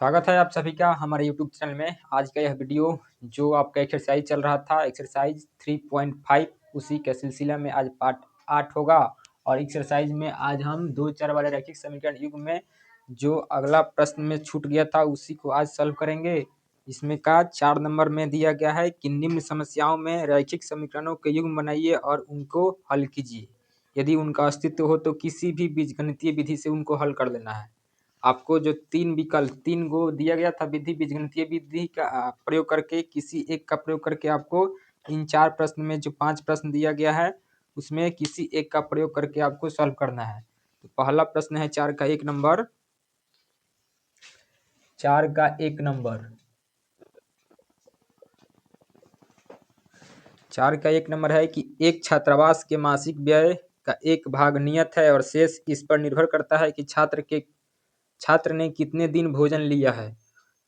स्वागत है आप सभी का हमारे YouTube चैनल में। आज का यह वीडियो जो आपका एक्सरसाइज चल रहा था एक्सरसाइज 3.5 उसी के सिलसिला में आज पार्ट 8 होगा। और एक्सरसाइज में आज हम 2 चर वाले रैखिक समीकरण युग में जो अगला प्रश्न में छूट गया था उसी को आज सॉल्व करेंगे। इसमें का 4 नंबर में दिया गया है कि निम्न समस्याओं में रैखिक समीकरणों के युग्म बनाइए और उनको हल कीजिए। यदि उनका अस्तित्व हो तो किसी भी बीजगणितीय विधि से उनको हल कर लेना है। आपको जो 3 गो दिया गया था विधि बीजगणितीय विधि का प्रयोग करके किसी एक का प्रयोग करके आपको इन 4 प्रश्न में जो 5 प्रश्न दिया गया है उसमें किसी एक का प्रयोग करके आपको सॉल्व करना है। तो पहला प्रश्न है 4 का 1 नंबर। 4 का 1 नंबर 4 का 1 नंबर है कि एक छात्रावास के मासिक व्यय का एक भाग नियत है और शेष इस पर निर्भर करता है कि छात्र ने कितने दिन भोजन लिया है।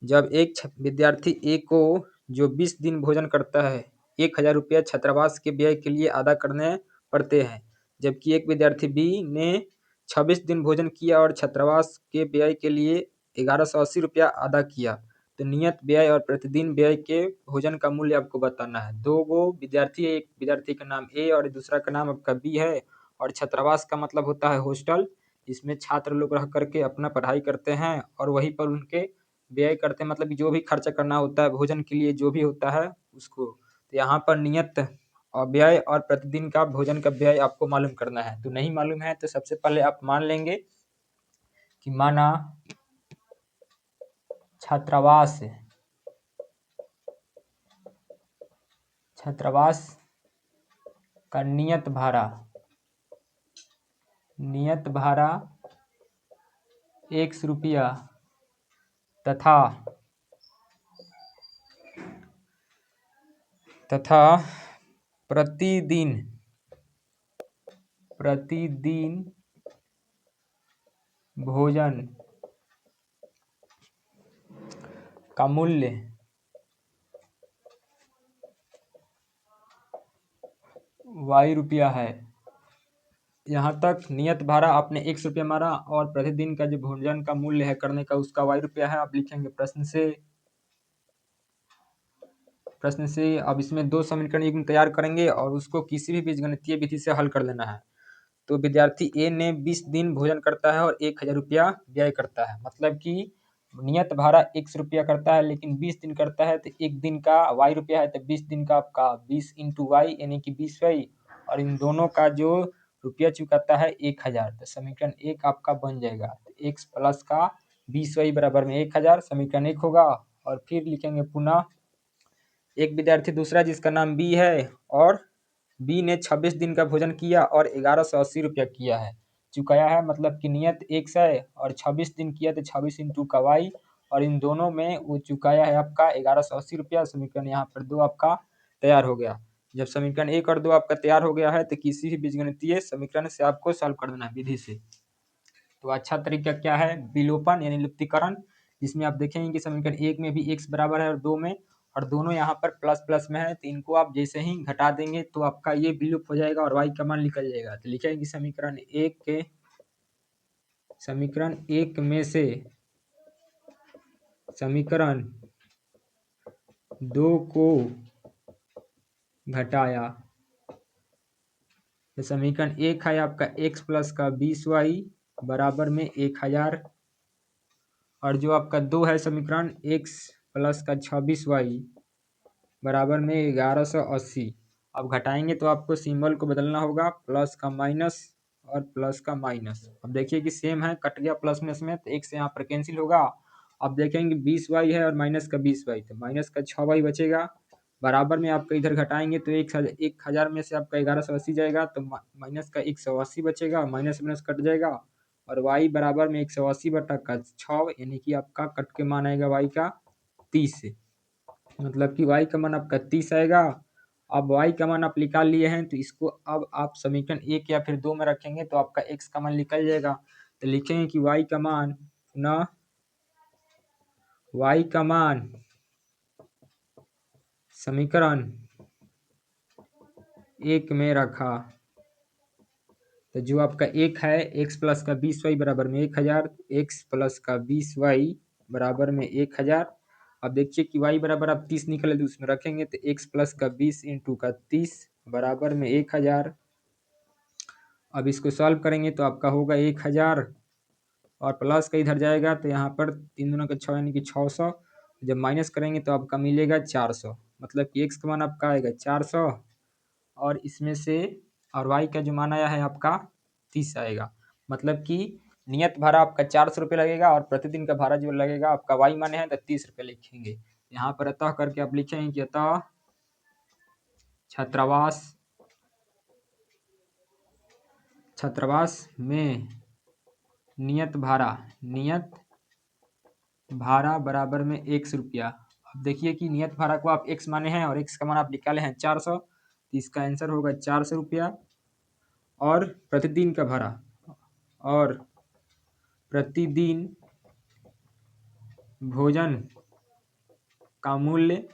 जब एक विद्यार्थी ए को जो 20 दिन भोजन करता है 1000 रुपया छात्रावास के व्यय के लिए अदा करने पड़ते हैं, जबकि एक विद्यार्थी बी ने 26 दिन भोजन किया और छात्रावास के व्यय के लिए 1180 रुपया अदा किया। तो नियत व्यय और प्रतिदिन व्यय के भोजन का मूल्य आपको बताना है। 2 गो विद्यार्थी, एक विद्यार्थी का नाम ए और दूसरा का नाम आपका बी है। और छात्रावास का मतलब होता है हॉस्टल। इसमें छात्र लोग रह करके अपना पढ़ाई करते हैं और वहीं पर उनके व्यय करते हैं, मतलब कि जो भी खर्चा करना होता है भोजन के लिए जो भी होता है उसको। तो यहाँ पर नियत और व्यय और प्रतिदिन का भोजन का व्यय आपको मालूम करना है। तो नहीं मालूम है तो सबसे पहले आप मान लेंगे कि माना छात्रावास का नियत भाड़ा 100 रुपया तथा प्रतिदिन भोजन का मूल्य y रुपया है। यहाँ तक नियत भाड़ा आपने 100 रुपया मारा और प्रतिदिन का जो भोजन का मूल्य है करने का उसका y रुपया है। आप लिखेंगे प्रश्न से अब इसमें 2 समीकरण युग्म तैयार करेंगे और उसको किसी भी बीजगणितीय विधि से हल कर लेना है। तो विद्यार्थी ए ने 20 दिन भोजन करता है और 1000 रुपया व्यय करता है, मतलब कि नियत भाड़ा 100 रुपया करता है लेकिन 20 दिन करता है तो एक दिन का y रुपया है। तो 20 दिन का आपका 20 इंटू वाई यानी कि 20y और इन दोनों का जो रुपया चुकाता है 1000। तो समीकरण 1 आपका बन जाएगा। तो x प्लस का 20y बराबर में 1000 समीकरण 1 होगा। और फिर लिखेंगे पुनः एक विद्यार्थी दूसरा जिसका नाम बी है और बी ने 26 दिन का भोजन किया और 1180 रुपया किया है चुकाया है, मतलब कि नियत 100 है और 26 दिन किया तो 26 इंटू का वाई और इन दोनों में वो चुकाया है आपका 1180 रुपया। समीकरण यहाँ पर 2 आपका तैयार हो गया। जब समीकरण 1 और 2 आपका तैयार हो गया है तो किसी भी बीजगणितीय समीकरण से आपको सॉल्व कर देना है विधि से। तो अच्छा तरीका क्या है, विलोपन यानी लुप्तीकरण। जिसमें आप देखेंगे कि समीकरण 1 में भी x बराबर है और 2 में, और दोनों यहाँ पर प्लस प्लस में है तो इनको आप जैसे ही घटा देंगे तो आपका ये विलुप्त हो जाएगा और y का मान निकल जाएगा। तो लिखेंगे कि समीकरण 1 में से समीकरण 2 को घटाया तो समीकरण 1 है आपका x प्लस का 20y बराबर में 1000 और जो आपका 2 है समीकरण x प्लस का 26y बराबर में 1180। अब घटाएंगे तो आपको सिंबल को बदलना होगा, प्लस का माइनस और प्लस का माइनस। अब देखिए कि सेम है, कट गया प्लस में इसमें तो एक से यहाँ पर कैंसिल होगा। अब देखेंगे 20y है और माइनस का 20y तो माइनस का 6y बचेगा। बराबर में आपका इधर घटाएंगे तो 1000 में से आपका 1180 जाएगा तो माइनस का 180 बचेगा, माइनस माइनस कट जाएगा और y बराबर में 180 बटा का 6 यानी कि आपका कट के मान आएगा y का 30, मतलब कि y का मान आपका 30 आएगा। अब y का मान आप निकाल लिए हैं तो इसको अब आप समीकरण 1 या फिर 2 में रखेंगे तो आपका x का मान निकल जाएगा। तो लिखेंगे कि y का मान पुनः y का मान समीकरण 1 में रखा तो जो आपका 1 है x प्लस का 20y बराबर में 1000, x प्लस का 20y बराबर में 1000। अब देखिए कि y बराबर आप 30 निकले तो उसमें रखेंगे तो x प्लस का 20 इंटू का 30 बराबर में 1000। अब इसको सॉल्व करेंगे तो आपका होगा 1000 और प्लस का इधर जाएगा तो यहाँ पर 3 दूना का 6 यानी कि 600। जब माइनस करेंगे तो आपका मिलेगा 400, मतलब कि x का मान आपका आएगा 400 और इसमें से और y का जो मान आया है आपका 30 आएगा। मतलब कि नियत भाड़ा आपका 400 रुपये लगेगा और प्रतिदिन का भाड़ा जो लगेगा आपका y माने है तो 30 रुपये लिखेंगे। यहाँ पर अतः करके आप लिखेंगे कि अतः छात्रावास में नियत भाड़ा बराबर में 100 रुपया। अब देखिए कि नियत भाड़ा को आप x माने हैं और x का मान आप निकाले हैं 400, तो इसका आंसर होगा 400 रुपया। और प्रतिदिन का भाड़ा और प्रतिदिन भोजन का मूल्य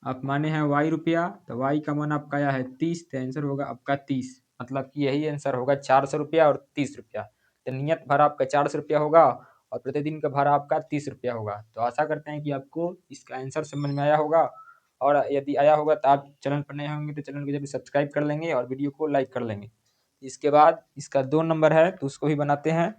आप माने हैं y रुपया, तो y का मान आपका आया है 30, तो आंसर होगा आपका 30। मतलब कि यही आंसर होगा 400 रुपया और 30 रुपया। तो नियत भाड़ा आपका 400 रुपया होगा और प्रतिदिन का भाड़ा आपका 30 रुपया होगा। तो आशा करते हैं कि आपको इसका आंसर समझ में आया होगा, और यदि आया होगा तो आप चैनल पर नए होंगे तो चैनल को जब सब्सक्राइब कर लेंगे और वीडियो को लाइक कर लेंगे। इसके बाद इसका 2 नंबर है तो उसको भी बनाते हैं।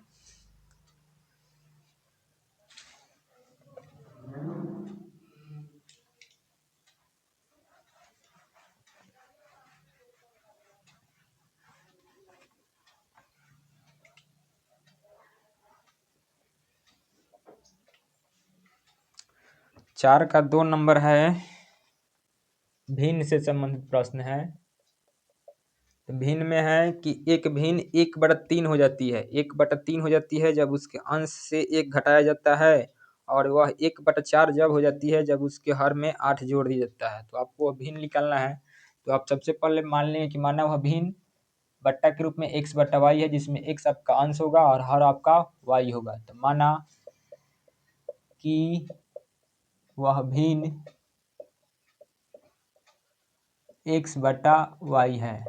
4 का 2 नंबर है, भिन्न से संबंधित प्रश्न है। तो भिन्न में है कि एक भिन्न 1/3 हो जाती है, 1/3 हो जाती है जब उसके अंश से 1 घटाया जाता है, और वह 1/4 जब हो जाती है जब उसके हर में 8 जोड़ दिया जाता है। तो आपको वह भिन्न निकालना है। तो आप सबसे पहले मान लेंगे कि माना वह भिन्न बट्टा के रूप में x/y है, जिसमें x आपका अंश होगा और हर आपका y होगा। तो माना कि वह भिन्न x/y है।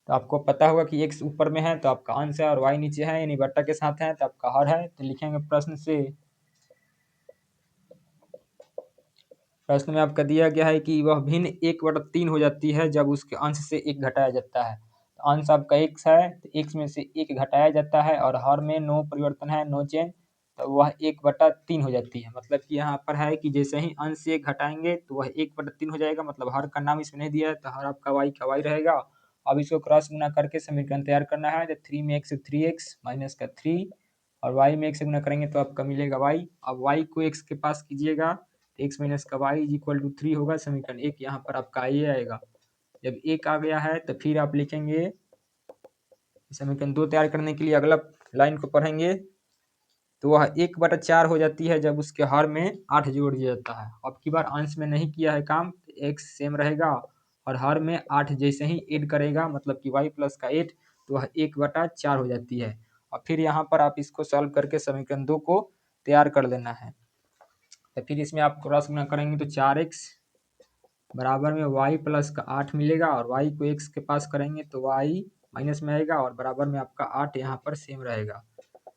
तो आपको पता होगा कि x ऊपर में है तो आपका अंश है और y नीचे है, यानी बट्टा के साथ है तो आपका हर है। तो लिखेंगे प्रश्न में आपका दिया गया है कि वह भिन्न 1/3 हो जाती है जब उसके अंश से 1 घटाया जाता है। तो अंश आपका x है तो x में से 1 घटाया जाता है और हर में नो परिवर्तन है, नो चेंज, तो वह 1/3 हो जाती है। मतलब कि यहाँ पर है कि जैसे ही अंश से 1 घटाएंगे तो वह 1/3 हो जाएगा। मतलब हर का नाम इसमें नहीं दिया है तो हर आपका y का y रहेगा। अब इसको क्रॉस गुना करके समीकरण तैयार करना है। तो 3 में x से 3x माइनस का 3 और y में x से गुना करेंगे तो आपका मिलेगा y। अब y को x के पास कीजिएगा, x माइनस का y इज इक्वल टू 3 होगा। समीकरण 1 यहाँ पर आपका ये आएगा। जब 1 आ गया है तो फिर आप लिखेंगे समीकरण 2 तैयार करने के लिए अगला लाइन को पढ़ेंगे। तो वह 1/4 हो जाती है जब उसके हर में 8 जोड़ दिया जाता है। अब की बार अंश में नहीं किया है काम, x सेम रहेगा और हर में 8 जैसे ही ऐड करेगा, मतलब कि y प्लस का 8, तो वह 1/4 हो जाती है। और फिर यहाँ पर आप इसको सॉल्व करके समीकरण 2 को तैयार कर लेना है। तो फिर इसमें आप क्रॉस गुना करेंगे तो 4x बराबर में y प्लस का 8 मिलेगा और y को x के पास करेंगे तो y माइनस में आएगा और बराबर में आपका 8 यहाँ पर सेम रहेगा।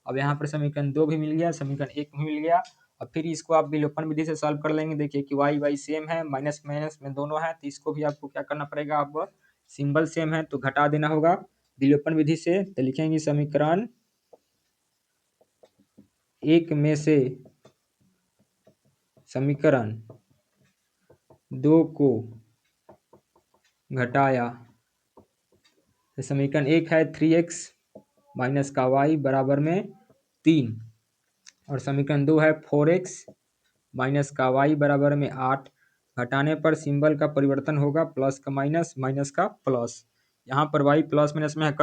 अब यहाँ पर समीकरण 2 भी मिल गया, समीकरण 1 भी मिल गया। अब फिर इसको आप विलोपन विधि से सॉल्व कर लेंगे। देखिए कि y सेम है, माइनस माइनस में दोनों है, तो इसको भी आपको क्या करना पड़ेगा, अब सिंबल सेम है तो घटा देना होगा विलोपन विधि से। तो लिखेंगे समीकरण 1 में से समीकरण 2 को घटाया तो समीकरण 1 है 3x माइनस का y बराबर में 3 और समीकरण 2 है 4x माइनस का y बराबर में 8। घटाने पर सिंबल का परिवर्तन होगा, प्लस का माइनस, माइनस का प्लस। यहाँ पर y प्लस माइनस में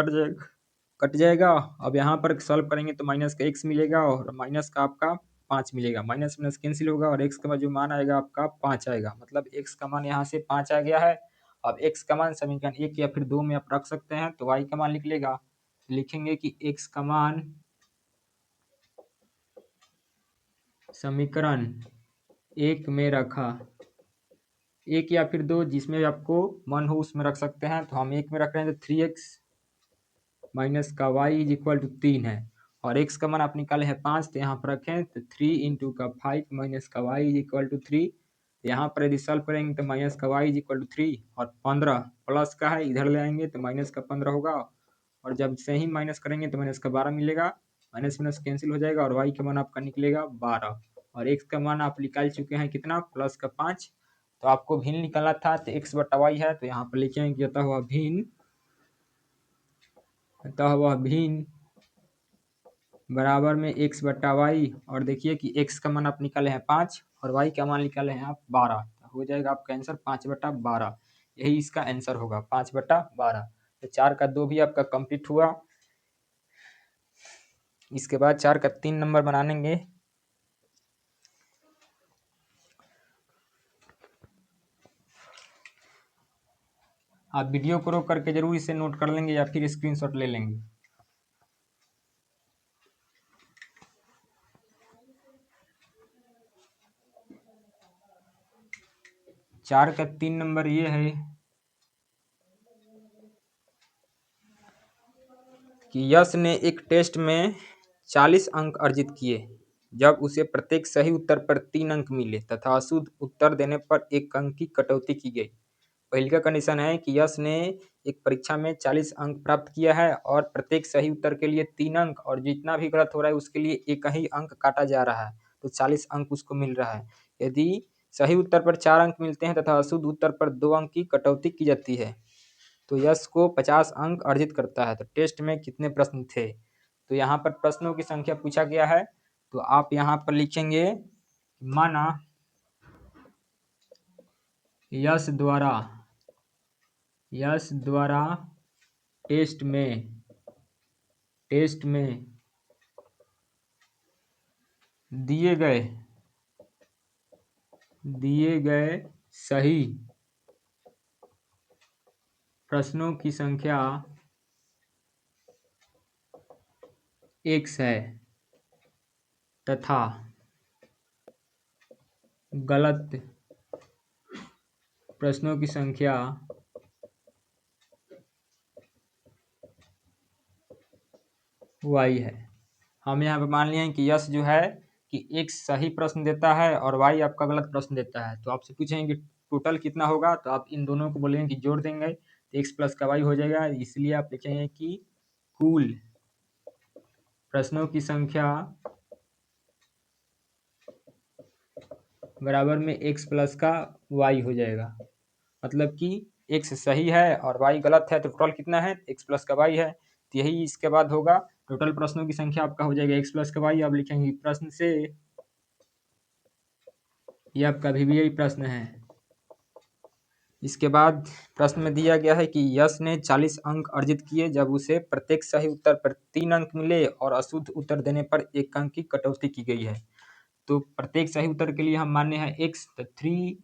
कट जाएगा। अब यहाँ पर सॉल्व करेंगे तो माइनस का x मिलेगा और माइनस का आपका 5 मिलेगा। माइनस माइनस कैंसिल होगा और x का जो मान आएगा आपका 5 आएगा। मतलब x का मान यहाँ से 5 आ गया है। अब x का मान समीकरण 1 या फिर 2 में आप रख सकते हैं तो y का मान लिख लेगा। लिखेंगे कि x का मान समीकरण 1 में रखा, 1 या फिर 2 जिसमें आपको मन हो उसमें रख सकते हैं। तो हम 1 में रख रहे हैं तो 3x माइनस का y इज इक्वल टू 3 है और x का मान आप निकाले हैं 5, तो यहाँ पर रखें तो 3 इंटू का 5 माइनस का y इज इक्वल टू 3। यहाँ पर यदि सॉल्व करेंगे तो माइनस का y इज इक्वल टू 3 और 15 प्लस का है इधर ले आएंगे तो माइनस का 15 होगा, और जब से ही माइनस करेंगे तो माइनस का 12 मिलेगा, माइनस माइनस कैंसिल हो जाएगा और y का मान आपका निकलेगा 12, और x का मान आप निकाल चुके हैं कितना, प्लस का 5। तो आपको भिन्न निकालना था तो x बटा y है, तो यहाँ पर लिखेंगे कि अतः वह भिन्न बराबर में x बटा वाई, और देखिए कि x का मान आप निकाले हैं 5 और y का मान निकाले हैं आप 12, हो जाएगा आपका आंसर 5/12। यही इसका आंसर होगा 5/12। तो 4 का 2 भी आपका कंप्लीट हुआ। इसके बाद 4 का 3 नंबर बनाएंगे। आप वीडियो को रोक करके जरूर इसे नोट कर लेंगे या फिर स्क्रीनशॉट ले लेंगे। चार का 3 नंबर ये है कि यश ने एक टेस्ट में 40 अंक अर्जित किए जब उसे प्रत्येक सही उत्तर पर 3 अंक मिले तथा अशुद्ध उत्तर देने पर 1 अंक की कटौती की गई। पहली का कंडीशन है कि यश ने एक परीक्षा में 40 अंक प्राप्त किया है और प्रत्येक सही उत्तर के लिए 3 अंक, और जितना भी गलत हो रहा है उसके लिए 1 ही अंक काटा जा रहा है, तो 40 अंक उसको मिल रहा है। यदि सही उत्तर पर 4 अंक मिलते हैं तथा अशुद्ध उत्तर पर 2 अंक की कटौती की जाती है तो यश को 50 अंक अर्जित करता है। तो टेस्ट में कितने प्रश्न थे, तो यहाँ पर प्रश्नों की संख्या पूछा गया है, तो आप यहाँ पर लिखेंगे माना यश द्वारा टेस्ट में दिए गए सही प्रश्नों की संख्या x है तथा गलत प्रश्नों की संख्या y है। हम यहाँ पे मान लिए हैं कि यश जो है कि x सही प्रश्न देता है और y आपका गलत प्रश्न देता है, तो आपसे पूछेंगे कि टोटल कितना होगा, तो आप इन दोनों को बोलेंगे कि जोड़ देंगे तो x प्लस का y हो जाएगा। इसलिए आप लिखेंगे कि कुल प्रश्नों की संख्या बराबर में x प्लस का y हो जाएगा। मतलब कि x सही है और y गलत है, तो टोटल कितना है, x प्लस का y है, तो यही इसके बाद होगा। टोटल प्रश्नों की संख्या आपका हो जाएगा x प्लस का y। आप लिखेंगे प्रश्न से, ये आपका VBI प्रश्न है। इसके बाद प्रश्न में दिया गया है कि यश ने 40 अंक अर्जित किए जब उसे प्रत्येक सही उत्तर पर 3 अंक मिले और अशुद्ध उत्तर देने पर 1 अंक की कटौती की गई है। तो प्रत्येक सही उत्तर के लिए हम माने हैं x, तो 3,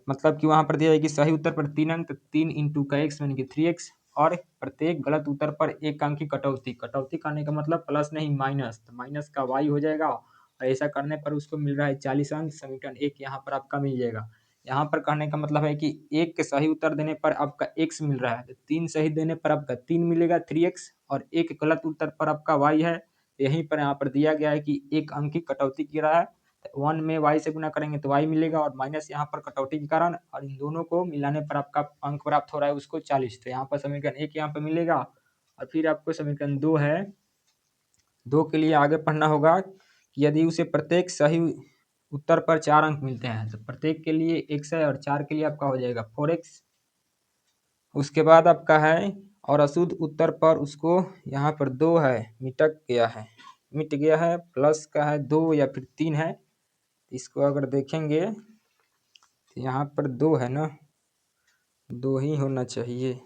मतलब कि वहां पर दिया है कि सही उत्तर पर 3 अंक, तो 3 इंटू का x यानी कि 3x, और प्रत्येक गलत उत्तर पर 1 अंक की कटौती करने का मतलब प्लस नहीं माइनस, तो माइनस का y हो जाएगा, और ऐसा करने पर उसको मिल रहा है 40 अंक। समीकरण 1 यहाँ पर आपका मिल जाएगा। यहाँ पर कहने का मतलब है कि एक के सही उत्तर देने पर आपका x मिल रहा है, तो 3 सही देने पर आपका 3 मिलेगा 3x, और एक गलत उत्तर पर आपका y है। यहीं पर यहाँ पर दिया गया है कि 1 अंक की कटौती की रहा है, 1 में y से गुना करेंगे तो y मिलेगा, और माइनस यहाँ पर कटौती के कारण, और इन दोनों को मिलाने पर आपका अंक प्राप्त हो रहा है उसको 40। तो यहाँ पर समीकरण 1 यहाँ पर मिलेगा। और फिर आपको समीकरण 2 है, 2 के लिए आगे पढ़ना होगा कि यदि उसे प्रत्येक सही उत्तर पर 4 अंक मिलते हैं, तो प्रत्येक के लिए x है और 4 के लिए आपका हो जाएगा 4x। उसके बाद आपका है और अशुद्ध उत्तर पर उसको यहाँ पर 2 है, मिट गया है, प्लस का है 2 या फिर 3 है। इसको अगर देखेंगे तो यहाँ पर 2 है ना, 2 ही होना चाहिए।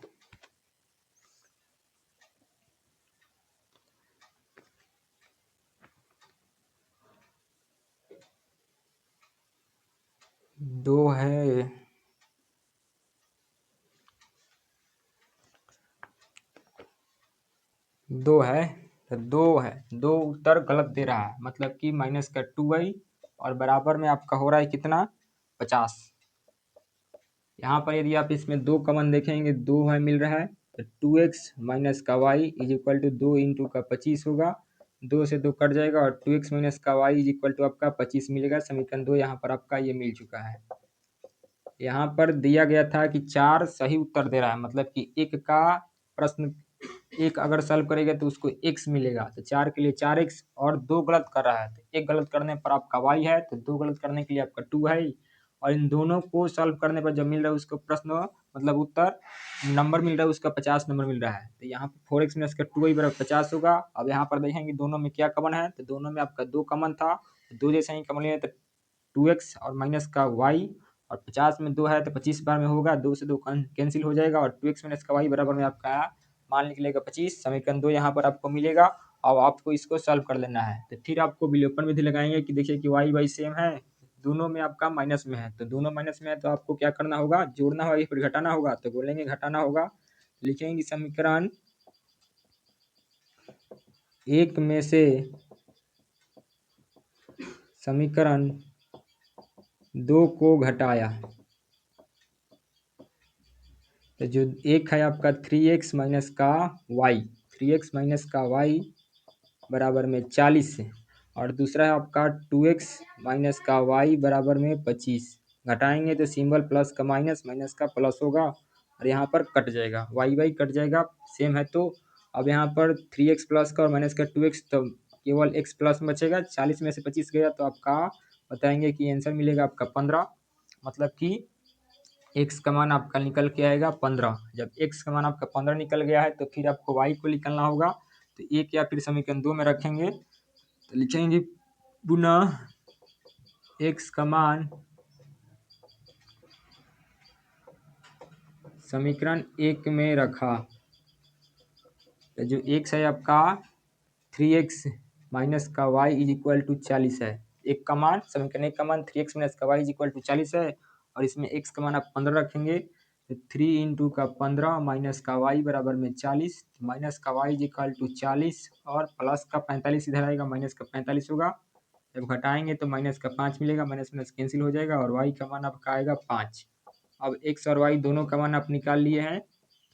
दो है, दो उत्तर गलत दे रहा है, मतलब कि माइनस का 2y, और बराबर में आपका हो रहा है कितना, 50। यहाँ पर यदि आप इसमें 2 कॉमन देखेंगे, 2 है मिल रहा है, तो 2x माइनस का y is equal to 2 into का 25 होगा। 2 से 2 कट जाएगा और 2x माइनस का y इज इक्वल टू आपका 25 मिलेगा। समीकरण 2 यहाँ पर आपका ये मिल चुका है। यहाँ पर दिया गया था कि 4 सही उत्तर दे रहा है, मतलब कि एक का प्रश्न एक अगर सॉल्व करेगा तो उसको x मिलेगा, तो 4 के लिए 4x, और 2 गलत कर रहा है तो एक गलत करने पर आपका y है, तो 2 गलत करने के लिए आपका 2 है। और इन दोनों को सॉल्व करने पर जब मिल रहा है उसको प्रश्न मतलब उत्तर नंबर मिल रहा है उसका 50 नंबर मिल रहा है, तो यहाँ पर 4x माइनस का 2y बराबर 50 होगा। अब यहाँ पर देखेंगे दोनों में क्या कॉमन है, तो दोनों में आपका 2 कॉमन था, 2 जैसे ही कॉमन लिया तो 2x और माइनस का y, और 50 में 2 है तो 25 बार में होगा, 2 से 2 कैंसिल हो जाएगा, और 2x माइनस का y बराबर में आपका मान निकलेगा 25। समीकरण 2 यहाँ पर आपको मिलेगा। अब आपको इसको सॉल्व कर लेना है, तो फिर आपको विलोपन विधि लगाएंगे कि देखिए कि y y सेम है, दोनों में आपका माइनस में है, तो दोनों माइनस में है तो आपको क्या करना होगा, जोड़ना होगा या फिर घटाना होगा, तो बोलेंगे घटाना होगा। लिखेंगे समीकरण एक में से समीकरण 2 को घटाया, तो जो एक है आपका 3x माइनस का y, 3x माइनस का y बराबर में 40 है, और दूसरा है आपका 2x माइनस का y बराबर में 25। घटाएंगे तो सिंबल प्लस का माइनस, माइनस का प्लस होगा, और यहाँ पर कट जाएगा, y कट जाएगा सेम है। तो अब यहाँ पर 3x प्लस का और माइनस का 2x, तो केवल x प्लस में बचेगा, 40 में से 25 गया तो आपका बताएंगे कि आंसर मिलेगा आपका 15, मतलब कि x का मान आपका निकल के आएगा 15। जब x का मान आपका 15 निकल गया है तो फिर आपको y को निकलना होगा, तो एक या फिर समीकरण 2 में रखेंगे, तो लिखेंगे पुनः x का मान समीकरण 1 में रखा, तो जो x है आपका 3x माइनस का y इज इक्वल टू 40 है। एक का मान समीकरण एक का मान 3x माइनस का y इज इक्वल टू 40 है, और इसमें x का मान आप 15 रखेंगे, तो 3 इंटू का 15 माइनस का y बराबर में 40, माइनस का y इज इक्वल टू 40 और प्लस का 45 इधर आएगा, माइनस का 45 होगा। जब घटाएंगे तो माइनस का 5 मिलेगा, माइनस माइनस कैंसिल हो जाएगा, और y का मान आपका आएगा 5। अब x और y दोनों का मान आप निकाल लिए हैं,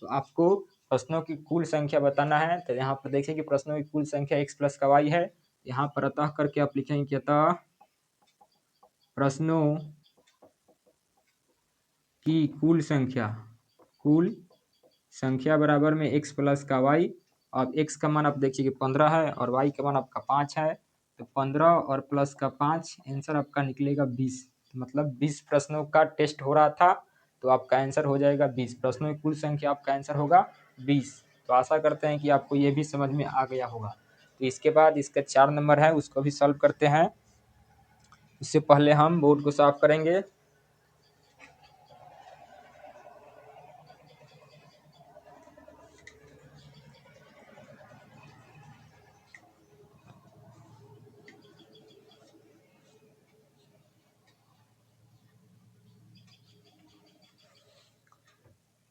तो आपको प्रश्नों की कुल संख्या बताना है। तो यहाँ पर देखिए कि प्रश्नों की कुल संख्या x प्लस का y है। यहाँ पर अतः करके आप लिखेंगे कि अतः प्रश्नों की कुल संख्या बराबर में x प्लस का y। अब x का मान आप देखिए कि 15 है और y का मान आपका 5 है, तो 15 और प्लस का 5 आंसर आपका निकलेगा 20। मतलब 20 प्रश्नों का टेस्ट हो रहा था, तो आपका आंसर हो जाएगा 20। प्रश्नों की कुल संख्या आपका आंसर होगा 20। तो आशा करते हैं कि आपको ये भी समझ में आ गया होगा। तो इसके बाद इसका 4 नंबर है उसको भी सॉल्व करते हैं। इससे पहले हम बोर्ड को साफ करेंगे।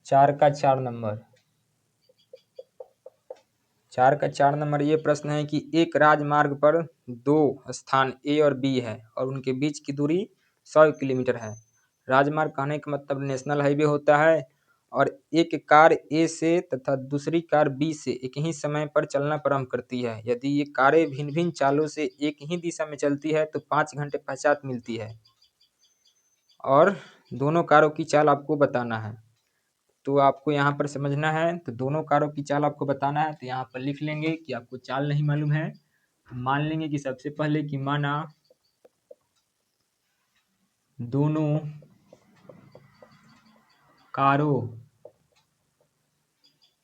चार का 4 नंबर ये प्रश्न है कि एक राजमार्ग पर 2 स्थान ए और बी है और उनके बीच की दूरी 100 किलोमीटर है। राजमार्ग कहने का मतलब नेशनल हाईवे होता है, और एक कार ए से तथा दूसरी कार बी से एक ही समय पर चलना प्रारंभ करती है। यदि ये कारें भिन्न भिन्न चालों से एक ही दिशा में चलती है तो 5 घंटे पश्चात मिलती है, और दोनों कारों की चाल आपको बताना है। तो आपको यहाँ पर समझना है, तो दोनों कारों की चाल आपको बताना है। तो यहाँ पर लिख लेंगे कि आपको चाल नहीं मालूम है, तो मान लेंगे कि सबसे पहले कि माना दोनों कारों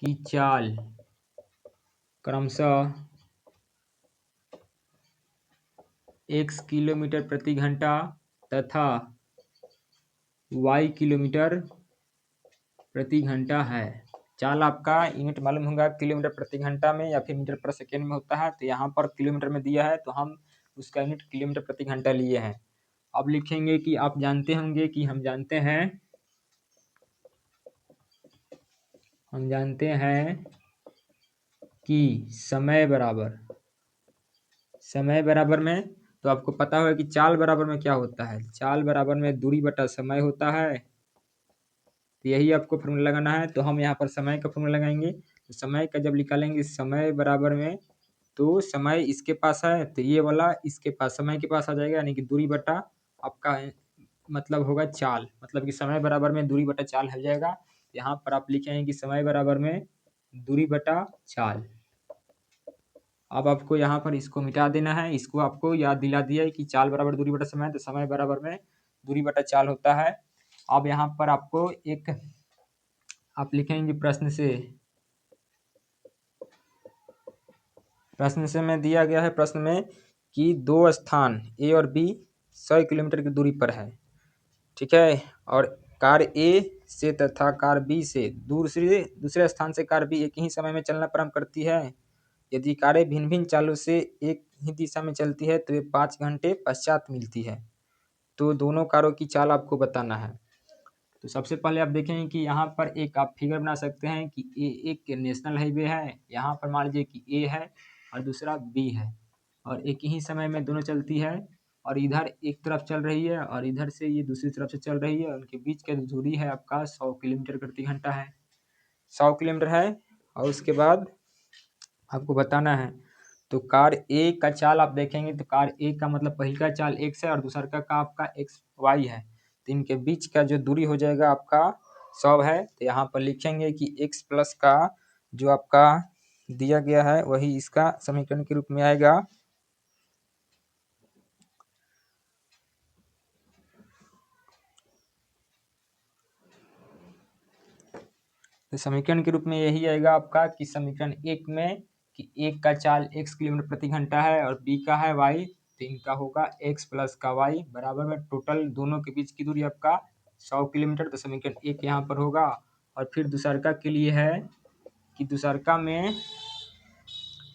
की चाल क्रमशः x किलोमीटर प्रति घंटा तथा y किलोमीटर प्रति घंटा है। चाल आपका यूनिट मालूम होगा किलोमीटर प्रति घंटा में या फिर मीटर पर सेकेंड में होता है, तो यहाँ पर किलोमीटर में दिया है तो हम उसका यूनिट किलोमीटर प्रति घंटा लिए हैं। अब लिखेंगे कि आप जानते होंगे कि हम जानते हैं कि समय बराबर में, तो आपको पता होगा कि चाल बराबर में क्या होता है, चाल बराबर में दूरी बटा समय होता है। तो यही आपको फॉर्मूला लगाना है, तो हम यहाँ पर समय का फॉर्मूला लगाएंगे। तो समय का जब निकालेंगे समय बराबर में तो समय इसके पास है तो ये वाला इसके पास समय के पास आ जाएगा, यानी कि दूरी बटा आपका मतलब होगा चाल, मतलब कि समय बराबर में दूरी बटा चाल हो जाएगा। यहाँ पर आप लिखेंगे कि समय बराबर में दूरी बटा चाल। अब आपको यहाँ पर इसको मिटा देना है, इसको आपको याद दिला दिया है कि चाल बराबर दूरी बटा समय, तो समय बराबर में दूरी बटा चाल होता है। अब यहाँ पर आपको एक आप लिखेंगे प्रश्न से में दिया गया है प्रश्न में कि दो स्थान ए और बी 100 किलोमीटर की दूरी पर है, ठीक है, और कार ए से तथा कार बी से दूसरे स्थान से कार बी एक ही समय में चलना प्रारंभ करती है। यदि कारें भिन्न भिन्न चालों से एक ही दिशा में चलती है तो वे 5 घंटे पश्चात मिलती है। तो दोनों कारों की चाल आपको बताना है। तो सबसे पहले आप देखेंगे कि यहाँ पर एक आप फिगर बना सकते हैं कि एक नेशनल हाईवे है, यहाँ पर मान लीजिए कि ए है और दूसरा बी है, और एक ही समय में दोनों चलती है, और इधर एक तरफ चल रही है और इधर से ये दूसरी तरफ से चल रही है। उनके बीच का दूरी है आपका 100 किलोमीटर प्रति घंटा है, 100 किलोमीटर है। और उसके बाद आपको बताना है, तो कार ए का चाल आप देखेंगे तो कार ए का मतलब पहली का चाल x है और दूसरा का आपका एक्स वाई है, तो इनके बीच का जो दूरी हो जाएगा आपका 100 है। तो यहाँ पर लिखेंगे कि x प्लस का जो आपका दिया गया है वही इसका समीकरण के रूप में आएगा। तो समीकरण के रूप में यही आएगा आपका कि समीकरण एक में कि एक का चाल x किलोमीटर प्रति घंटा है और b का है y, तो इनका होगा x प्लस का y बराबर में टोटल दोनों के बीच की दूरी आपका 100 किलोमीटर। तो समीकरण एक यहाँ पर होगा। और फिर दूसरका के लिए है कि दूसरका में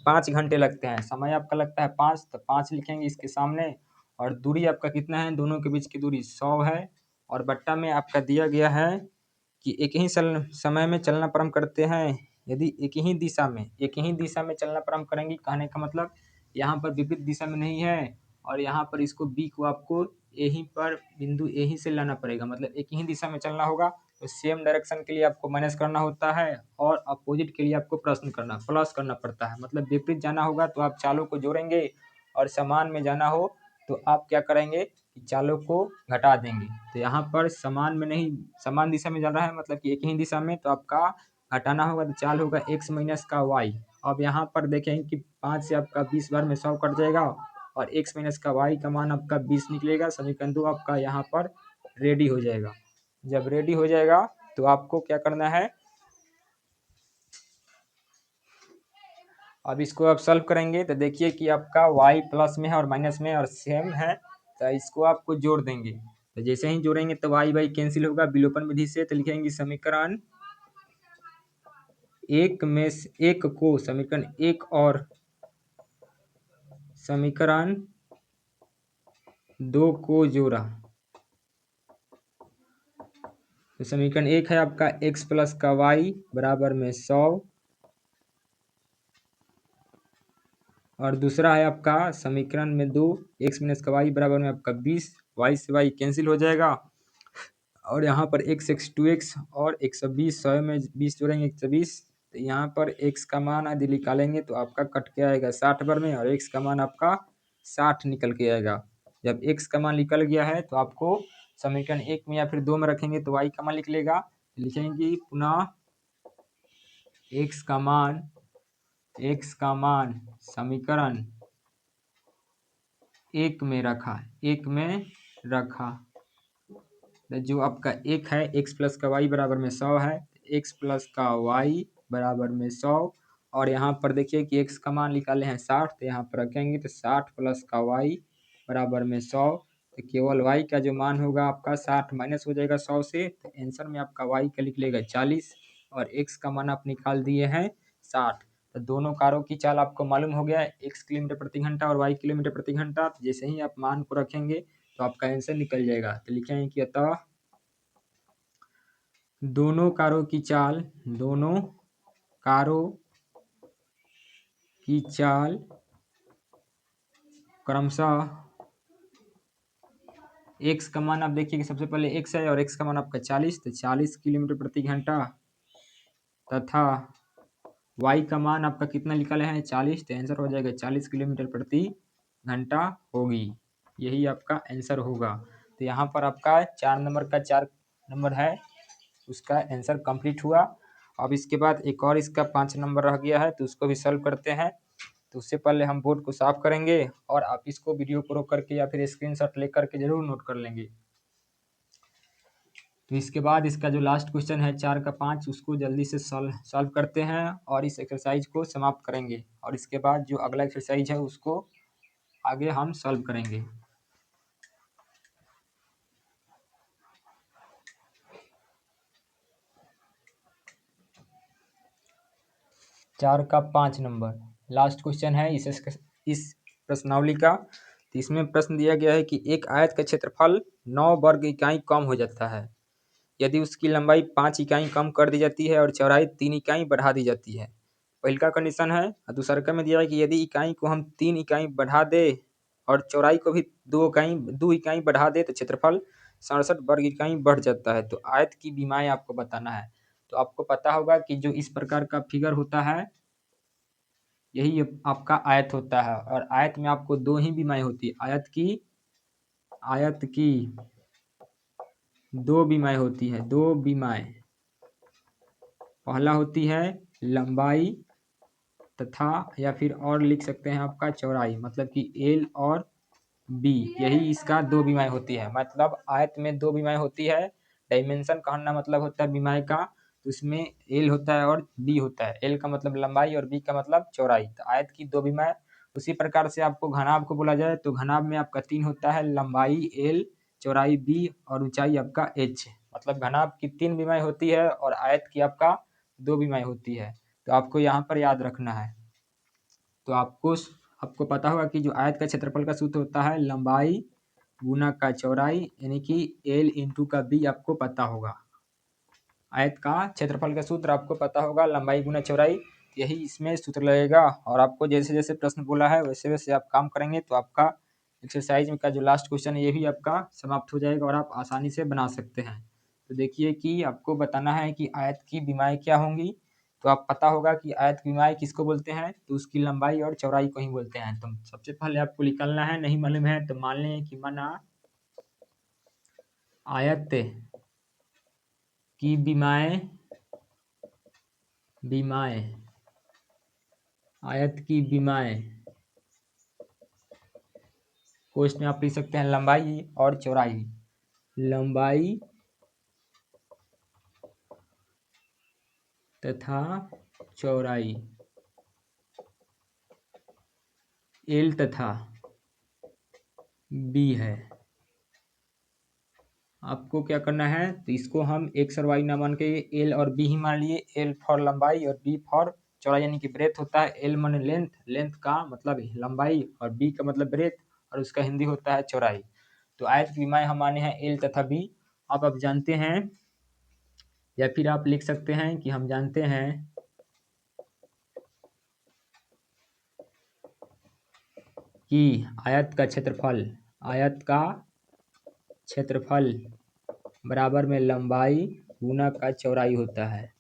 5 घंटे लगते हैं, समय आपका लगता है 5, तो 5 लिखेंगे इसके सामने, और दूरी आपका कितना है, दोनों के बीच की दूरी 100 है, और बट्टा में आपका दिया गया है कि एक ही समय में चलना प्रारंभ करते हैं। यदि एक ही दिशा में चलना प्रारंभ करेंगे, कहने का मतलब यहाँ पर विपरीत दिशा में नहीं है, और यहाँ पर इसको बी को आपको यहीं पर बिंदु यहीं से लाना पड़ेगा, मतलब एक ही दिशा में चलना होगा। तो सेम डायरेक्शन के लिए आपको माइनस करना होता है और अपोजिट के लिए आपको प्लस करना पड़ता है, मतलब विपरीत जाना होगा तो आप चालों को जोड़ेंगे, और समान में जाना हो तो आप क्या करेंगे कि चालों को घटा देंगे। तो यहाँ पर समान में नहीं, समान दिशा में जाना है मतलब कि एक ही दिशा में, तो आपका घटाना होगा, तो चाल होगा x माइनस का y। अब यहाँ पर देखेंगे कि 5 से आपका 20 बार में 100 कट जाएगा और x माइनस का y का मान आपका 20 निकलेगा। समीकरण 2 आपका यहाँ पर रेडी हो जाएगा। जब रेडी हो जाएगा तो आपको क्या करना है, अब इसको आप सॉल्व करेंगे तो देखिए कि आपका y प्लस में है और माइनस में और सेम है, तो इसको आपको जोड़ देंगे। तो जैसे ही जोड़ेंगे तो y कैंसिल होगा विलोपन विधि से, तो लिखेंगे समीकरण एक में एक को समीकरण एक और समीकरण 2 को जोड़ा, तो समीकरण एक है आपका x प्लस का y बराबर में 100, और दूसरा है आपका समीकरण में 2 x माइनस का y बराबर में आपका 20, y से y कैंसिल हो जाएगा, और यहाँ पर x 2x और 120, 100 में 20 जोड़ेंगे 120, तो यहाँ पर x का मान यदि निकालेंगे तो आपका कट के आएगा 60 बार में, और x का मान आपका 60 निकल के आएगा। जब x का मान निकल गया है तो आपको समीकरण एक में या फिर 2 में रखेंगे तो y का मान निकलेगा, लिखेंगे पुनः x का मान समीकरण एक में रखा, जो आपका एक है x प्लस का y बराबर में 100 है, x प्लस का y बराबर में 100, और यहाँ पर देखिए कि x का मान निकाले हैं 60, तो यहाँ पर रखेंगे तो 60 प्लस का y बराबर में 100, तो केवल y का जो मान होगा आपका 60 माइनस हो जाएगा 100 से, तो आंसर में आपका y का निकलेगा 40, और x का मान आप निकाल दिए हैं 60। तो दोनों कारों की चाल आपको मालूम हो गया है, x किलोमीटर प्रति घंटा और y किलोमीटर प्रति घंटा। जैसे ही आप मान को रखेंगे तो आपका आंसर निकल जाएगा। तो लिखेंगे कि अतः दोनों कारों की चाल क्रमशः x का मान आप देखिए कि सबसे पहले x है और x का मान आपका 40, तो 40 किलोमीटर प्रति घंटा तथा y का मान आपका कितना निकला है 40, तो आंसर हो जाएगा 40 किलोमीटर प्रति घंटा होगी। यही आपका आंसर होगा। तो यहाँ पर आपका 4 नंबर का 4 नंबर है, उसका आंसर कंप्लीट हुआ। अब इसके बाद एक और इसका 5 नंबर रह गया है, तो उसको भी सॉल्व करते हैं। तो उससे पहले हम बोर्ड को साफ करेंगे और आप इसको वीडियो को रोक करके या फिर स्क्रीनशॉट ले करके जरूर नोट कर लेंगे। तो इसके बाद इसका जो लास्ट क्वेश्चन है 4 का 5, उसको जल्दी से सॉल्व करते हैं और इस एक्सरसाइज को समाप्त करेंगे। और इसके बाद जो अगला एक्सरसाइज है उसको आगे हम सॉल्व करेंगे। 4 का 5 नंबर लास्ट क्वेश्चन है इस प्रश्नावली का। तो इसमें प्रश्न दिया गया है कि एक आयत का क्षेत्रफल 9 वर्ग इकाई कम हो जाता है यदि उसकी लंबाई 5 इकाई कम कर दी जाती है और चौड़ाई 3 इकाई बढ़ा दी जाती है। पहल का कंडीशन है। और दूसरा में दिया है कि यदि इकाई को हम 3 इकाई बढ़ा दे और चौड़ाई को भी 2 इकाई बढ़ा दे तो क्षेत्रफल 67 वर्ग इकाई बढ़ जाता है। तो आयत की विमाएँ आपको बताना है। तो आपको पता होगा कि जो इस प्रकार का फिगर होता है यही आपका आयत होता है। और आयत में आपको 2 ही विमाएँ होती है। आयत की 2 विमाएँ होती है, 2 विमाएँ। पहला होती है लंबाई तथा या फिर और लिख सकते हैं आपका चौड़ाई, मतलब कि एल और बी, यही इसका 2 विमाएँ होती है। मतलब आयत में 2 विमाएँ होती है। डायमेंशन कहना मतलब होता है विमाएँ का, तो उसमें एल होता है और बी होता है। एल का मतलब लंबाई और बी का मतलब चौड़ाई। तो आयत की 2 विमाएँ। उसी प्रकार से आपको घनाभ को बोला जाए तो घनाभ में आपका 3 होता है, लंबाई एल, चौड़ाई बी और ऊंचाई आपका एच। मतलब घनाभ की 3 विमाएँ होती है और आयत की आपका 2 विमाएँ होती है। तो आपको यहाँ पर याद रखना है। तो आपको पता होगा कि जो आयत का क्षेत्रफल का सूत्र होता है लंबाई गुना का चौड़ाई, यानी कि एल इंटू का बी आपको पता होगा। आयत का क्षेत्रफल का सूत्र आपको पता होगा लंबाई गुना चौड़ाई, यही इसमें सूत्र लगेगा। और आपको जैसे जैसे प्रश्न बोला है वैसे वैसे आप काम करेंगे तो आपका एक्सरसाइज का जो लास्ट क्वेश्चन है ये भी आपका समाप्त हो जाएगा और आप आसानी से बना सकते हैं। तो देखिए कि आपको बताना है कि आयत की विमाएँ क्या होंगी। तो आप पता होगा कि आयत की विमाएँ किसको बोलते हैं, तो उसकी लंबाई और चौड़ाई को ही बोलते हैं। तो सबसे पहले आपको निकालना है, नहीं मालूम है तो मान लें कि माना आयत की विमाएँ आयत की विमाएँ को इसमें आप लिख सकते हैं लंबाई और चौड़ाई। लंबाई तथा चौड़ाई एल तथा बी है। आपको क्या करना है, तो इसको हम एक्स और वाई ना मान के एल और बी ही मान लिए। एल फॉर लंबाई और बी फॉर चौड़ाई, यानी कि ब्रेथ होता है। एल माने लेंथ, लेंथ का मतलब लंबाई, और बी का मतलब ब्रेथ और उसका हिंदी होता है चौड़ाई। तो आयत की विमाएँ हम माने हैं एल तथा बी। अब आप जानते हैं या फिर आप लिख सकते हैं कि हम जानते हैं कि आयत का क्षेत्रफल बराबर में लंबाई गुना का चौड़ाई होता है।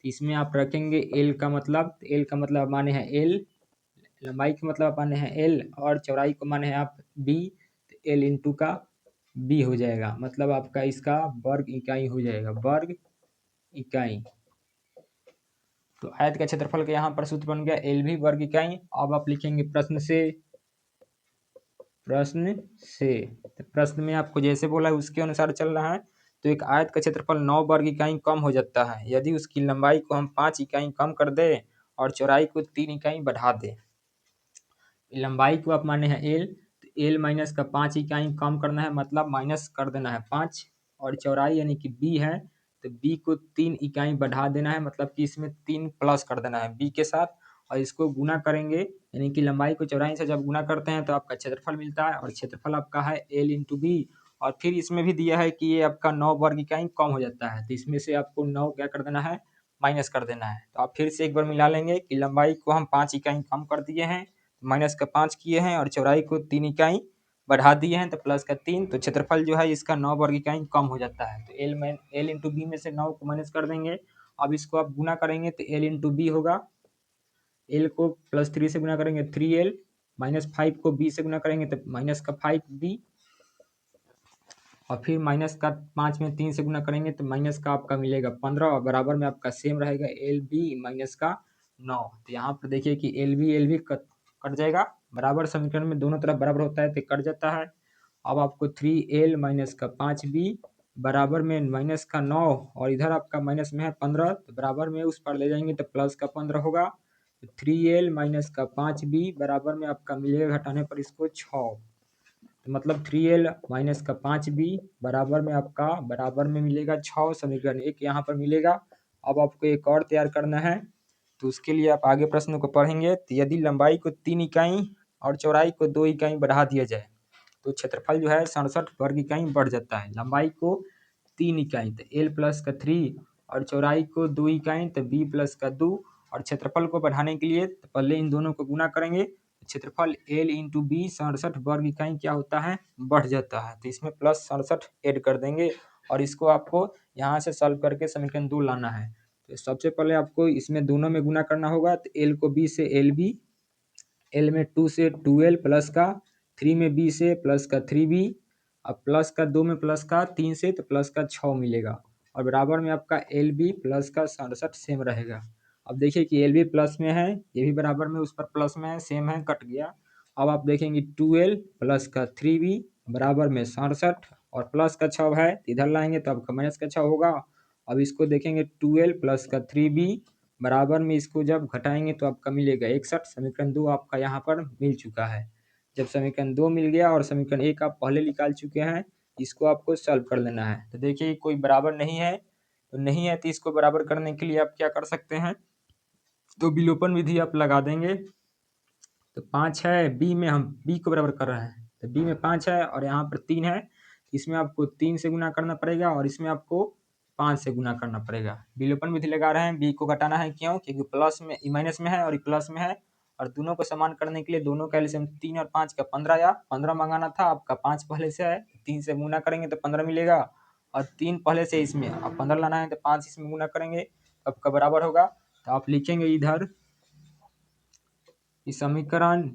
इसमें आप रखेंगे एल का मतलब माने हैं एल, लंबाई का मतलब माने हैं एल और चौड़ाई को माने हैं आप बी। तो एल इंटू का बी हो जाएगा, मतलब आपका इसका वर्ग इकाई हो जाएगा, वर्ग इकाई। तो आयत का क्षेत्रफल का यहाँ पर सूत्र बन गया एल भी वर्ग इकाई। अब आप लिखेंगे तो प्रश्न में आपको जैसे बोला है उसके अनुसार चलना है। तो एक आयत का क्षेत्रफल 9 वर्ग इकाई कम हो जाता है यदि उसकी लंबाई को हम 5 इकाई कम कर दें और चौड़ाई को 3 इकाई बढ़ा दें। लंबाई को आप माने हैं एल, तो एल माइनस का 5 इकाई कम करना है, मतलब माइनस कर देना है 5। और चौड़ाई यानी कि बी है, तो बी को 3 इकाई बढ़ा देना है, मतलब कि इसमें 3 प्लस कर देना है बी के साथ। और इसको गुना करेंगे, यानी कि लंबाई को चौड़ाई से जब गुना करते हैं तो आपका क्षेत्रफल मिलता है, और क्षेत्रफल आपका है एल इंटू बी। और फिर इसमें भी दिया है कि ये आपका 9 वर्ग इकाई कम हो जाता है, तो इसमें से आपको 9 क्या कर देना है, माइनस कर देना है। तो आप फिर से एक बार मिला लेंगे कि लंबाई को हम 5 इकाई कम कर दिए हैं, माइनस का 5 किए हैं, और चौड़ाई को 3 इकाई बढ़ा दिए हैं तो प्लस का 3। तो क्षेत्रफल जो है इसका 9 वर्ग इकाई कम हो जाता है। तो एल इंटू बी में से 9 को माइनस कर देंगे। अब इसको आप गुना करेंगे तो एल इंटू बी होगा, एल को +3 से गुना करेंगे 3L, -5 को B से गुना करेंगे तो माइनस का 5B, और फिर माइनस का 5 में 3 से गुना करेंगे तो माइनस का आपका मिलेगा 15, और बराबर में आपका सेम रहेगा LB माइनस का 9। तो यहाँ पर देखिए कि LB कट जाएगा, बराबर समीकरण में दोनों तरफ बराबर होता है तो कट जाता है। अब आपको 3L माइनस का 5B बराबर में माइनस का 9, और इधर आपका माइनस में है 15, तो बराबर में उस पर ले जाएंगे तो प्लस का 15 होगा। तो 3L माइनस का 5B बराबर में आपका मिलेगा घटाने पर इसको 6, तो मतलब 3L माइनस का 5B बराबर में आपका बराबर में मिलेगा 6, समीकरण 1 यहाँ पर मिलेगा। अब आपको एक और तैयार करना है, तो उसके लिए आप आगे प्रश्न को पढ़ेंगे। तो यदि लंबाई को 3 इकाई और चौड़ाई को 2 इकाई बढ़ा दिया जाए तो क्षेत्रफल जो है 67 वर्ग इकाई बढ़ जाता है। लंबाई को 3 इकाई तो L प्लस का 3, और चौड़ाई को 2 इकाई तो B प्लस का 2, और क्षेत्रफल को बढ़ाने के लिए तो पहले इन दोनों को गुना करेंगे, क्षेत्रफल L इंटू B 67 वर्ग इकाई क्या होता है, बढ़ जाता है। तो इसमें +67 ऐड कर देंगे, और इसको आपको यहाँ से सॉल्व करके समीकरण 2 लाना है। तो सबसे पहले आपको इसमें दोनों में गुना करना होगा, तो L को B से LB, L में 2 से 2L प्लस का 3 में B से प्लस का 3B, अब प्लस का 2 में प्लस का 3 से तो प्लस का 6 मिलेगा, और बराबर में आपका LB प्लस का 67 सेम रहेगा। अब देखिए कि LB प्लस में है, ये भी बराबर में उस पर प्लस में है, सेम है, कट गया। अब आप देखेंगे 2L प्लस का 3B बराबर में 67, और प्लस का 6 है, इधर लाएंगे तो आपका माइनस का 6 होगा। अब इसको देखेंगे 2L प्लस का 3B बराबर में इसको जब घटाएंगे तो आपका मिलेगा 61। समीकरण 2 आपका यहाँ पर मिल चुका है। जब समीकरण 2 मिल गया और समीकरण 1 आप पहले निकाल चुके हैं, इसको आपको सॉल्व कर लेना है। तो देखिए कोई बराबर नहीं है, तो नहीं है तो इसको बराबर करने के लिए आप क्या कर सकते हैं, तो विलोपन विधि आप लगा देंगे। तो 5 है, बी में हम बी को बराबर कर रहे हैं, तो बी में 5 है और यहाँ पर 3 है, इसमें आपको 3 से गुना करना पड़ेगा और इसमें आपको 5 से गुना करना पड़ेगा। विलोपन विधि लगा रहे हैं, बी को घटाना है, क्यों, क्योंकि प्लस में माइनस में है और प्लस में है, और दोनों को समान करने के लिए दोनों का एलसीएम 3 और 5 का 15, या 15 मंगाना था, आपका 5 पहले से है, 3 से गुना करेंगे तो 15 मिलेगा, और 3 पहले से इसमें अब 15 लाना है तो 5 इसमें गुना करेंगे तो आपका बराबर होगा। तो आप लिखेंगे इधर इस समीकरण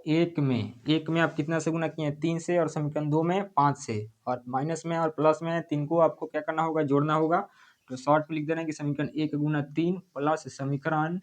एक में आप कितना से गुना किए हैं, 3 से, और समीकरण 2 में 5 से, और माइनस में और प्लस में है, 3 को आपको क्या करना होगा, जोड़ना होगा। तो शॉर्ट में लिख देना कि समीकरण 1 गुना 3 प्लस समीकरण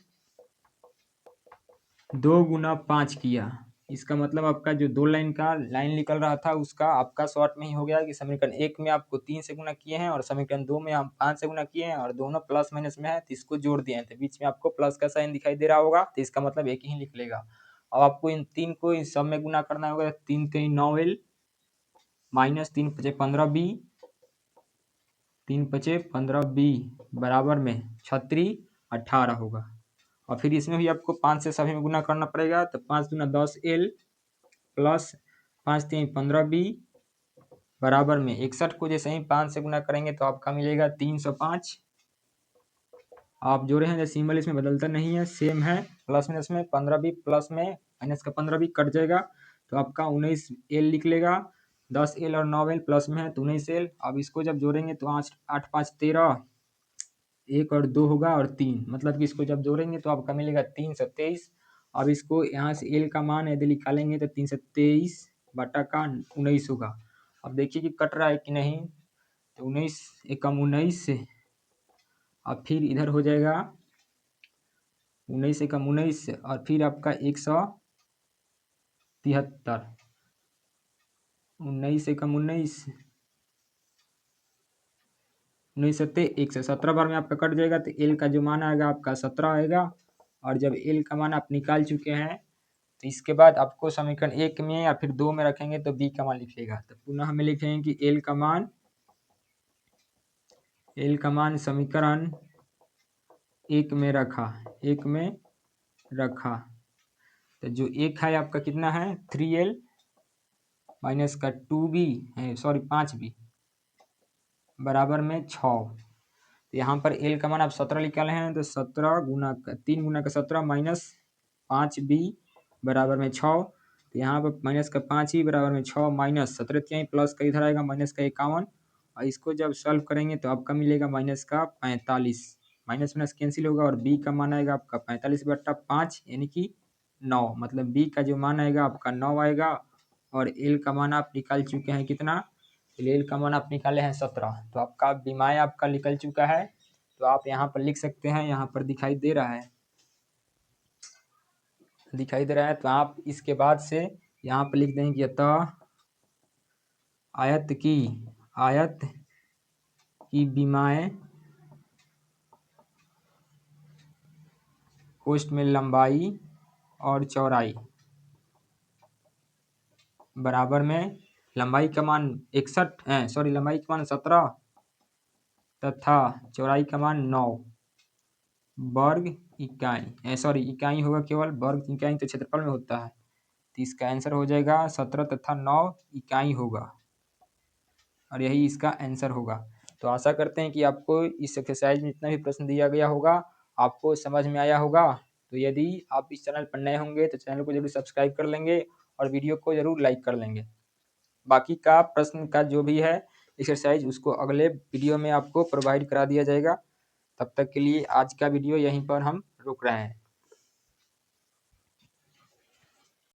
2 गुना 5 किया। इसका मतलब आपका जो 2 लाइन का लाइन निकल रहा था उसका आपका शॉर्ट में ही हो गया कि समीकरण 1 में आपको 3 से गुना किए हैं और समीकरण 2 में हम 5 से गुना किए हैं, और दोनों प्लस माइनस में है तो इसको जोड़ दिए हैं, तो बीच में आपको प्लस का साइन दिखाई दे रहा होगा, तो इसका मतलब एक ही लिख लेगा। अब आपको इन 3 को इस सब में गुना करना होगा, 3 3 9L माइनस 3 5 15B, 3 5 15B बराबर में 36 18 होगा। और फिर इसमें भी आपको 5 से सभी में गुना करना पड़ेगा, तो 5 दूना 10L प्लस 5 3 15B बराबर में 61 को जैसे ही 5 से गुना करेंगे तो आपका मिलेगा 305। आप जोड़े हैं, जैसे सिंबल इसमें बदलता नहीं है, सेम है, प्लस माइनस में 15B प्लस में माइनस का 15B कट जाएगा, तो आपका 19L निकलेगा। 10L और 9L प्लस में है तो 19L। अब इसको जब जोड़ेंगे तो 8 8 5 13, 1 और 2 होगा और 3, मतलब कि इसको जब जोड़ेंगे तो आपका मिलेगा 323। अब इसको यहाँ से L का मान यदि निकालेंगे तो 323 बटा का 19 होगा। अब देखिए कि कट रहा है कि नहीं, तो 19 एकम 19 से, अब फिर इधर हो जाएगा 19 एकम 19 से, और फिर आपका 173, 19 एकम 19, 19 सत्ते 117 बार में आपका कट जाएगा, तो एल का जो मान आएगा आपका 17 आएगा। और जब एल का मान आप निकाल चुके हैं तो इसके बाद आपको समीकरण 1 में या फिर 2 में रखेंगे तो बी का मान लिखिएगा। तो पुनः हमें लिखेंगे कि एल का मान समीकरण 1 में रखा, तो जो 1 है आपका कितना है, 3L माइनस का 2B है, सॉरी 5B बराबर में 6। तो यहाँ पर एल का मान आप 17 निकाले हैं, तो 17 गुना 3 गुना का 17 माइनस 5B बराबर में 6। तो यहाँ पर माइनस का 5 ही बराबर में 6 माइनस 17 क्या प्लस का इधर आएगा माइनस का 51, और इसको जब सॉल्व करेंगे तो आपका मिलेगा माइनस का 45। माइनस माइनस कैंसिल होगा और बी का मान आएगा आपका 45/5 यानी कि 9, मतलब बी का जो मान आएगा आपका 9 आएगा। और एल का मान आप निकाल चुके हैं कितना, एल का मान आप निकाले हैं 17। तो आपका बीमाएँ आपका निकल चुका है। तो आप यहाँ पर लिख सकते हैं, यहाँ पर दिखाई दे रहा है, तो आप इसके बाद से यहाँ पर लिख देंगे कि अतः आयत की बीमाएँ कोष्ठ में लंबाई और चौड़ाई बराबर में, लंबाई का मान 17 तथा चौड़ाई का मान 9 वर्ग इकाई, इकाई होगा केवल, वर्ग इकाई तो क्षेत्रफल में होता है। तो इसका आंसर हो जाएगा 17 तथा 9 इकाई होगा, और यही इसका आंसर होगा। तो आशा करते हैं कि आपको इस एक्सरसाइज में जितना भी प्रश्न दिया गया होगा आपको समझ में आया होगा। तो यदि आप इस चैनल पर नए होंगे तो चैनल को जरूर सब्सक्राइब कर लेंगे और वीडियो को जरूर लाइक कर लेंगे। बाकी का प्रश्न का जो भी है एक्सरसाइज उसको अगले वीडियो में आपको प्रोवाइड करा दिया जाएगा। तब तक के लिए आज का वीडियो यहीं पर हम रोक रहे हैं।